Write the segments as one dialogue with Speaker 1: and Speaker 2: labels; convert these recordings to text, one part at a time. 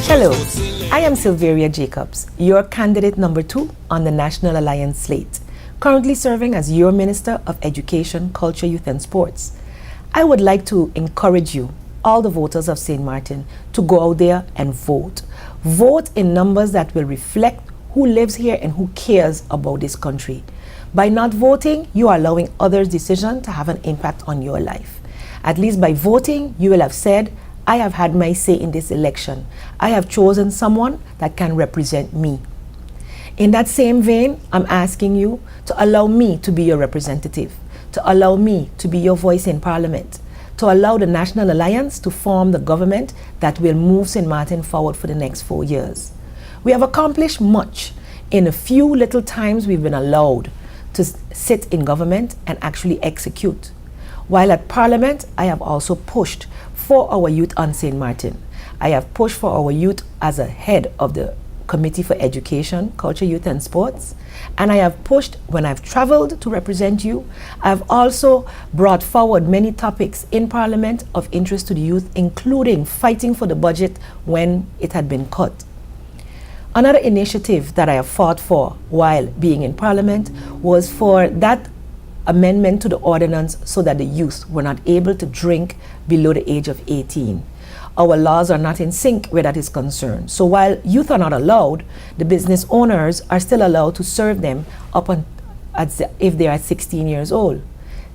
Speaker 1: Hello, I am Silveria Jacobs, your candidate number 2 on the National Alliance slate, currently serving as your Minister of Education, Culture, Youth and Sports. I would like to encourage you, all the voters of St. Martin, to go out there and vote. Vote in numbers that will reflect who lives here and who cares about this country. By not voting, you are allowing others' decisions to have an impact on your life. At least by voting, you will have said, I have had my say in this election. I have chosen someone that can represent me. In that same vein, I'm asking you to allow me to be your representative, to allow me to be your voice in Parliament, to allow the National Alliance to form the government that will move St. Martin forward for the next 4 years. We have accomplished much in a few little times we've been allowed to sit in government and actually execute. While at Parliament, I have also pushed for our youth on St. Martin. I have pushed for our youth as a head of the Committee for Education, Culture, Youth and Sports. And I have pushed when I've traveled to represent you. I've also brought forward many topics in Parliament of interest to the youth, including fighting for the budget when it had been cut. Another initiative that I have fought for while being in Parliament was for that amendment to the ordinance so that the youth were not able to drink below the age of 18. Our laws are not in sync where that is concerned. So while youth are not allowed, the business owners are still allowed to serve them if they are 16 years old.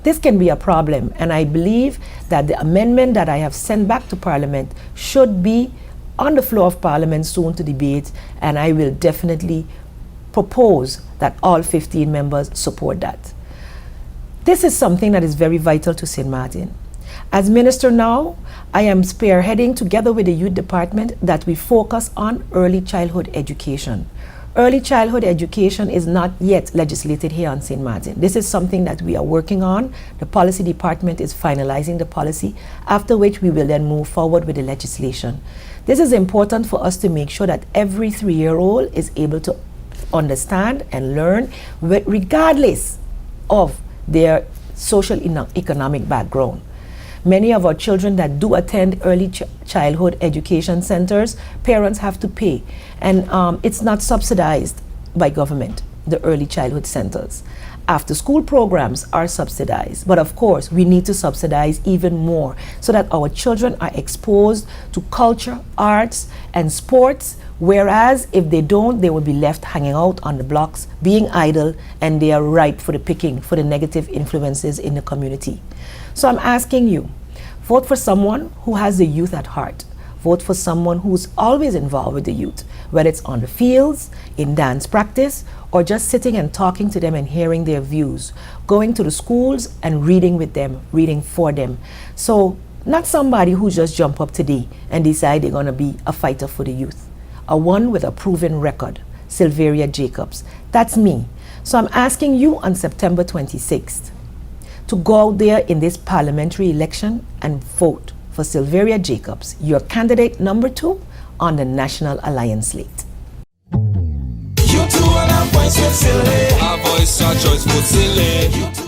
Speaker 1: This can be a problem, and I believe that the amendment that I have sent back to Parliament should be on the floor of Parliament soon to debate, and I will definitely propose that all 15 members support that. This is something that is very vital to St. Martin. As Minister now, I am spearheading together with the Youth Department that we focus on early childhood education. Early childhood education is not yet legislated here on St. Martin. This is something that we are working on. The Policy Department is finalizing the policy, after which we will then move forward with the legislation. This is important for us to make sure that every 3-year-old is able to understand and learn regardless of their social and economic background. Many of our children that do attend early childhood education centers, parents have to pay, and it's not subsidized by government, the early childhood centers. After school programs are subsidized, but of course we need to subsidize even more so that our children are exposed to culture, arts and sports, whereas if they don't, they will be left hanging out on the blocks, being idle, and they are ripe for the picking for the negative influences in the community. So I'm asking you, vote for someone who has the youth at heart. Vote for someone who's always involved with the youth, whether it's on the fields, in dance practice, or just sitting and talking to them and hearing their views, going to the schools and reading with them, reading for them. So not somebody who just jump up today and decide they're gonna be a fighter for the youth. A one with a proven record, Silveria Jacobs. That's me. So I'm asking you on September 26th to go out there in this parliamentary election and vote for Silveria Jacobs, your candidate number 2 on the National Alliance slate.
Speaker 2: You two are our voice, our voice, our choice,